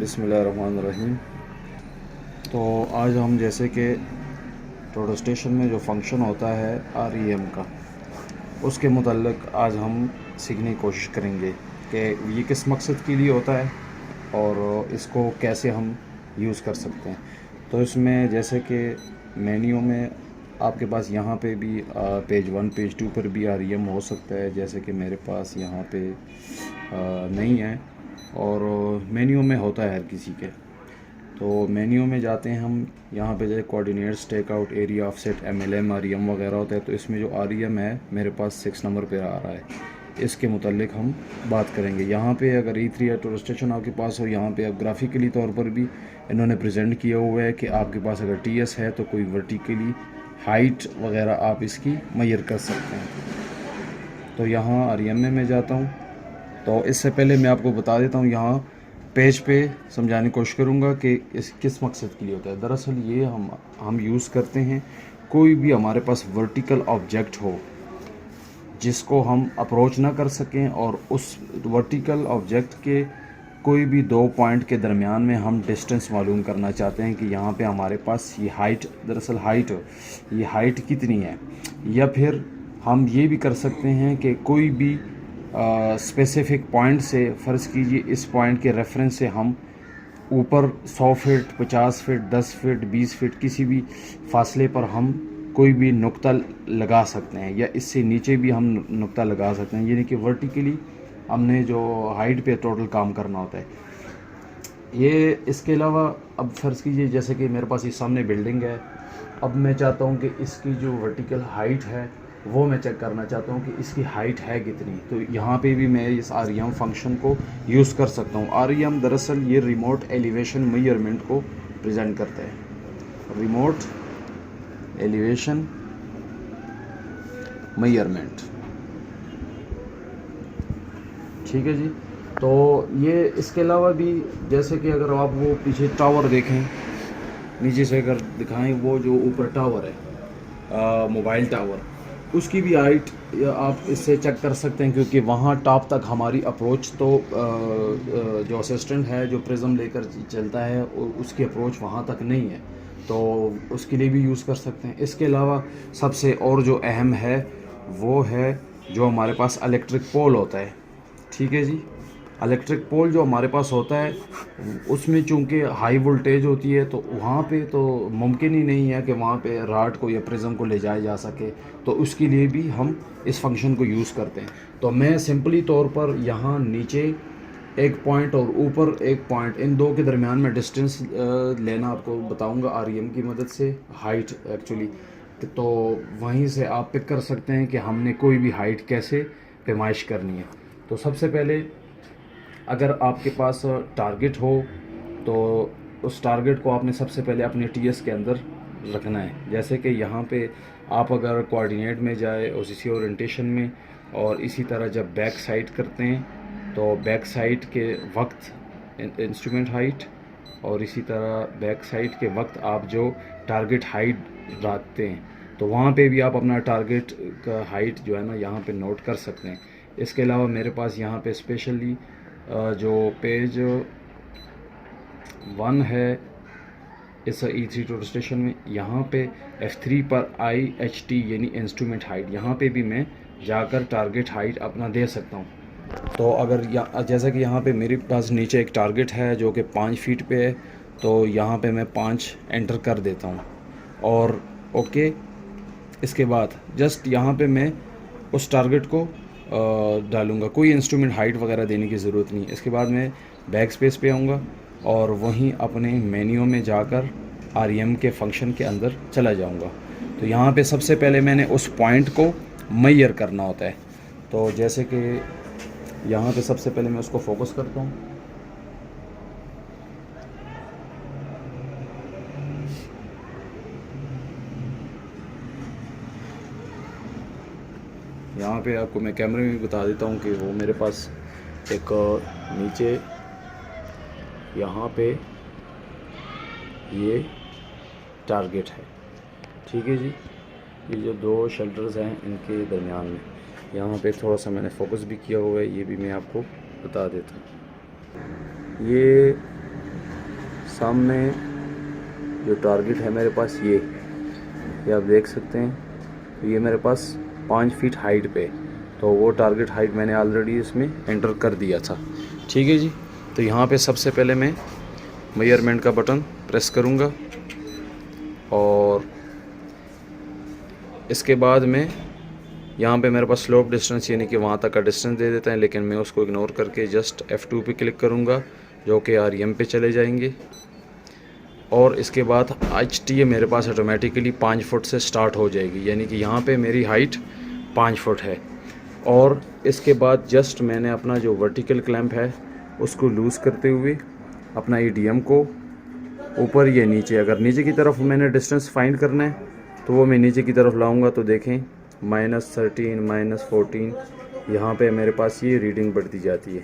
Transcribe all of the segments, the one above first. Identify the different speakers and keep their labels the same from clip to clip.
Speaker 1: बिस्मिल्लाहिर्रहमानिर्रहीम। तो आज हम जैसे कि टोटल स्टेशन में जो फंक्शन होता है REM का, उसके मुतल्लिक़ आज हम सीखने की कोशिश करेंगे कि ये किस मकसद के लिए होता है और इसको कैसे हम यूज़ कर सकते हैं। तो इसमें जैसे कि मेन्यू में आपके पास यहाँ पे भी पेज 1 पेज 2 पर भी REM हो सकता है, जैसे कि मेरे पास यहाँ पे नहीं है और मेन्यू में होता है हर किसी के। तो मेन्यू में जाते हैं हम, यहाँ पे जैसे coordinates, takeout, area offset, MLM, REM वगैरह होता है। तो इसमें जो REM है मेरे पास 6 नंबर पे आ रहा है, इसके मुतल्लिक हम बात करेंगे। यहाँ पे अगर E3 या टूरिस्ट स्टेशन आपके पास हो, यहाँ पे अब ग्राफिकली तौर पर भी इन्होंने प्रेजेंट किया हुआ है कि आपके पास अगर TS है तो कोई वर्टिकली हाइट वगैरह आप इसकी मेजर कर सकते हैं। तो यहाँ REM में मैं जाता हूँ। तो इससे पहले मैं आपको बता देता हूँ, यहाँ पेज पे समझाने की कोशिश करूँगा कि इस किस मकसद के लिए होता है। दरअसल ये हम यूज़ करते हैं, कोई भी हमारे पास वर्टिकल ऑब्जेक्ट हो जिसको हम अप्रोच ना कर सकें और उस वर्टिकल ऑब्जेक्ट के कोई भी 2 पॉइंट के दरमियान में हम डिस्टेंस मालूम करना चाहते हैं कि यहाँ पे हमारे पास ये हाइट, दरअसल ये हाइट कितनी है। या फिर हम ये भी कर सकते हैं कि कोई भी स्पेसिफिक पॉइंट से, फ़र्ज़ कीजिए इस पॉइंट के रेफरेंस से हम ऊपर 100 फीट, 50 फीट, 10 फीट, 20 फीट किसी भी फासले पर हम कोई भी नुक्ता लगा सकते हैं, या इससे नीचे भी हम नुक्ता लगा सकते हैं। यानी कि वर्टिकली हमने जो हाइट पे टोटल काम करना होता है। ये इसके अलावा अब फ़र्ज़ कीजिए जैसे कि मेरे पास ये सामने बिल्डिंग है, अब मैं चाहता हूँ कि इसकी जो वर्टिकल हाइट है वो मैं चेक करना चाहता हूँ कि इसकी हाइट है कितनी। तो यहाँ पे भी मैं इस REM फंक्शन को यूज़ कर सकता हूँ। REM दरअसल ये रिमोट एलिवेशन मेजरमेंट को प्रेजेंट करता है, रिमोट एलिवेशन मेजरमेंट, ठीक है जी। तो ये इसके अलावा भी जैसे कि अगर आप वो पीछे टावर देखें, नीचे से अगर दिखाएं, वो जो ऊपर टावर है मोबाइल टावर, उसकी भी हाइट आप इससे चेक कर सकते हैं, क्योंकि वहाँ टॉप तक हमारी अप्रोच तो जो असिस्टेंट है जो प्रिज्म लेकर चलता है उसकी अप्रोच वहाँ तक नहीं है, तो उसके लिए भी यूज़ कर सकते हैं। इसके अलावा सबसे और जो अहम है वो है जो हमारे पास इलेक्ट्रिक पोल होता है, ठीक है जी। इलेक्ट्रिक पोल जो हमारे पास होता है उसमें चूंकि हाई वोल्टेज होती है, तो वहाँ पे तो मुमकिन ही नहीं है कि वहाँ पे राड को या प्रिज्म को ले जाया जा सके, तो उसके लिए भी हम इस फंक्शन को यूज़ करते हैं। तो मैं सिंपली तौर पर यहाँ नीचे एक पॉइंट और ऊपर एक पॉइंट, इन दो के दरमियान में डिस्टेंस लेना आपको बताऊँगा REM की मदद से, हाइट एक्चुअली। तो वहीं से आप पिक कर सकते हैं कि हमने कोई भी हाइट कैसे पैमाइश करनी है। तो सबसे पहले अगर आपके पास टारगेट हो तो उस टारगेट को आपने सबसे पहले अपने TS के अंदर रखना है। जैसे कि यहाँ पे आप अगर कोऑर्डिनेट में जाए और इसी ओरिएंटेशन में, और इसी तरह जब बैक साइड करते हैं तो बैक साइड के वक्त इंस्ट्रूमेंट हाइट, और इसी तरह बैक साइड के वक्त आप जो टारगेट हाइट रखते हैं तो वहाँ पे भी आप अपना टारगेट का हाइट जो है ना यहाँ पे नोट कर सकते हैं। इसके अलावा मेरे पास यहाँ पे स्पेशली जो पेज 1 है इस E3 टूरिस्ट स्टेशन में, यहाँ पे F3 पर IHT यानी इंस्ट्रूमेंट हाइट, यहाँ पे भी मैं जाकर टारगेट हाइट अपना दे सकता हूँ। तो अगर जैसा कि यहाँ पे मेरे पास नीचे एक टारगेट है जो कि 5 फीट पे है, तो यहाँ पे मैं 5 एंटर कर देता हूँ और ओके। इसके बाद जस्ट यहाँ पे मैं उस टारगेट को डालूँगा, कोई इंस्ट्रूमेंट हाइट वगैरह देने की ज़रूरत नहीं। इसके बाद मैं बैक स्पेस पे आऊँगा और वहीं अपने मेन्यू में जाकर REM के फंक्शन के अंदर चला जाऊँगा। तो यहाँ पे सबसे पहले मैंने उस पॉइंट को मेजर करना होता है। तो जैसे कि यहाँ पे सबसे पहले मैं उसको फोकस करता हूँ, यहाँ पे आपको मैं कैमरे में भी बता देता हूँ कि वो मेरे पास एक नीचे यहाँ पे ये टारगेट है, ठीक है जी। ये जो 2 शेल्टर्स हैं इनके दरमियान में यहाँ पे थोड़ा सा मैंने फोकस भी किया हुआ है, ये भी मैं आपको बता देता हूँ। ये सामने जो टारगेट है मेरे पास ये आप देख सकते हैं, तो ये मेरे पास 5 फीट हाइट पे, तो वो टारगेट हाइट मैंने ऑलरेडी इसमें एंटर कर दिया था। ठीक है जी। तो यहाँ पे सबसे पहले मैं मेजरमेंट का बटन प्रेस करूँगा और इसके बाद में यहाँ पे मेरे पास स्लोप डिस्टेंस यानी कि वहाँ तक का डिस्टेंस दे देता है, लेकिन मैं उसको इग्नोर करके जस्ट F2 पे क्लिक करूँगा जो कि REM पे चले जाएंगे। और इसके बाद HT मेरे पास ऑटोमेटिकली 5 फुट से स्टार्ट हो जाएगी, यानी कि यहाँ पे मेरी हाइट 5 फुट है। और इसके बाद जस्ट मैंने अपना जो वर्टिकल क्लैंप है उसको लूज़ करते हुए अपना EDM को ऊपर या नीचे, अगर नीचे की तरफ मैंने डिस्टेंस फाइंड करना है तो वो मैं नीचे की तरफ लाऊंगा, तो देखें -13 -14 यहाँ पे मेरे पास ये रीडिंग बढ़ती जाती है।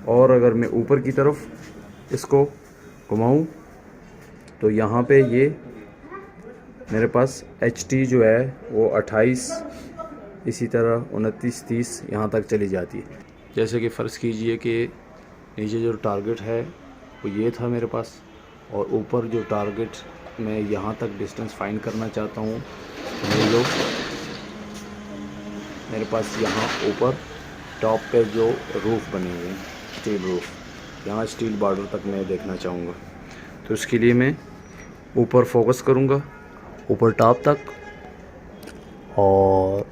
Speaker 1: और अगर मैं ऊपर की तरफ इसको घुमाऊँ तो यहाँ पे ये मेरे पास HT जो है वो 28, इसी तरह 29 30 यहाँ तक चली जाती है। जैसे कि फ़र्ज़ कीजिए कि नीचे जो टारगेट है वो ये था मेरे पास, और ऊपर जो टारगेट मैं यहाँ तक डिस्टेंस फाइंड करना चाहता हूँ, ये लोग मेरे पास यहाँ ऊपर टॉप पे जो रूफ़ बने हुए हैं, स्टील रूफ़, यहाँ स्टील बॉर्डर तक मैं देखना चाहूँगा। तो इसके लिए मैं ऊपर फोकस करूँगा, ऊपर टॉप तक, और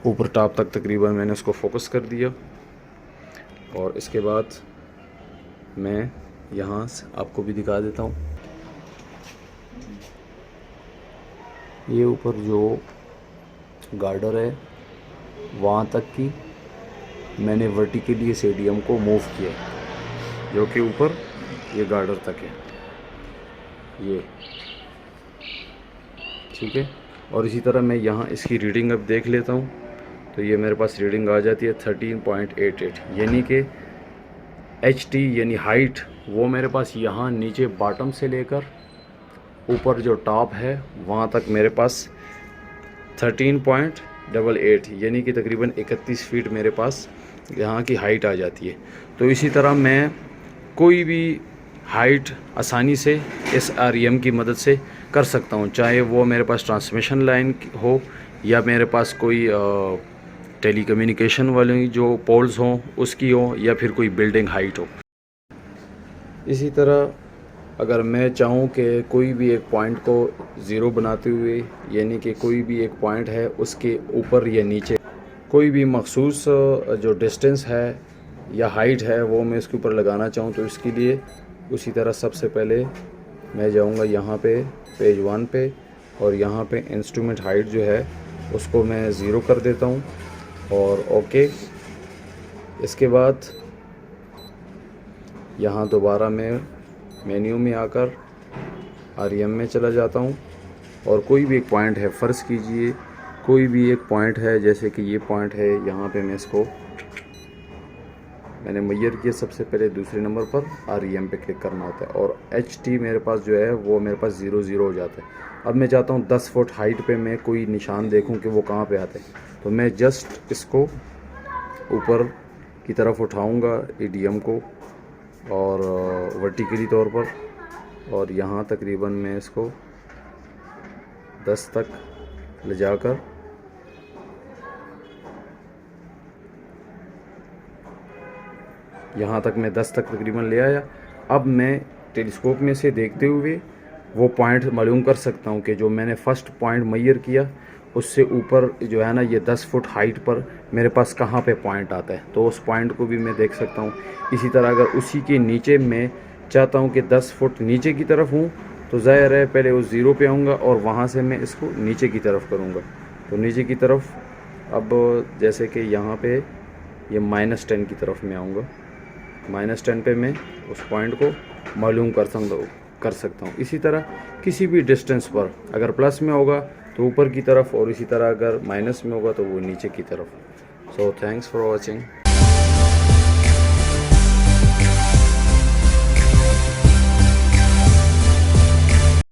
Speaker 1: ऊपर टॉप तक तकरीबन मैंने उसको फोकस कर दिया। और इसके बाद मैं यहाँ से आपको भी दिखा देता हूँ, ये ऊपर जो गार्डर है वहाँ तक की मैंने वर्टिकली इस EDM को मूव किया, जो कि ऊपर ये गार्डर तक है ये। ठीक है। और इसी तरह मैं यहाँ इसकी रीडिंग अब देख लेता हूँ, तो ये मेरे पास रीडिंग आ जाती है 13.88, यानी कि HT यानी हाइट वो मेरे पास यहाँ नीचे बॉटम से लेकर ऊपर जो टॉप है वहाँ तक मेरे पास 13.88 यानी कि तकरीबन 31 फीट मेरे पास यहाँ की हाइट आ जाती है। तो इसी तरह मैं कोई भी हाइट आसानी से इस REM की मदद से कर सकता हूँ, चाहे वो मेरे पास ट्रांसमिशन लाइन हो या मेरे पास कोई टेलीकम्युनिकेशन वाले जो पोल्स हों उसकी हो, या फिर कोई बिल्डिंग हाइट हो। इसी तरह अगर मैं चाहूँ कि कोई भी एक पॉइंट को ज़ीरो बनाते हुए, यानी कि कोई भी एक पॉइंट है उसके ऊपर या नीचे कोई भी मखसूस जो डिस्टेंस है या हाइट है वो मैं इसके ऊपर लगाना चाहूँ, तो इसके लिए उसी तरह सबसे पहले मैं जाऊँगा यहाँ पे पेज 1 पे, और यहाँ पे इंस्ट्रूमेंट हाइट जो है उसको मैं ज़ीरो कर देता हूँ और ओके। इसके बाद यहाँ दोबारा मैं मेन्यू में आकर REM में चला जाता हूँ, और कोई भी एक पॉइंट है, फ़र्ज़ कीजिए कोई भी एक पॉइंट है, जैसे कि ये पॉइंट है, यहाँ पे मैं इसको मैंने मेजर किया सबसे पहले दूसरे नंबर पर, REM पे क्लिक करना होता है, और HT मेरे पास जो है वो मेरे पास 0 0 हो जाता है। अब मैं चाहता हूँ 10 फुट हाइट पे मैं कोई निशान देखूँ कि वो कहाँ पे आते हैं, तो मैं जस्ट इसको ऊपर की तरफ उठाऊँगा EDM को, और वर्टिकली तौर पर, और यहाँ तकरीबन मैं इसको 10 तक ले जाकर यहाँ तक मैं 10 तक तकरीबन ले आया। अब मैं टेलीस्कोप में से देखते हुए वो पॉइंट मालूम कर सकता हूँ कि जो मैंने फ़र्स्ट पॉइंट मेजर किया उससे ऊपर जो है ना, ये 10 फुट हाइट पर मेरे पास कहाँ पे पॉइंट आता है, तो उस पॉइंट को भी मैं देख सकता हूँ। इसी तरह अगर उसी के नीचे मैं चाहता हूँ कि 10 फुट नीचे की तरफ हूँ, तो ज़ाहिर है पहले उस ज़ीरो पे आऊँगा और वहाँ से मैं इसको नीचे की तरफ करूँगा। तो नीचे की तरफ अब जैसे कि यहाँ पे ये -10 की तरफ मैं आऊँगा, -10 पे मैं उस पॉइंट को मालूम कर सकता हूँ। इसी तरह किसी भी डिस्टेंस पर अगर प्लस में होगा तो ऊपर की तरफ, और इसी तरह अगर माइनस में होगा तो वो नीचे की तरफ। So thanks for watching.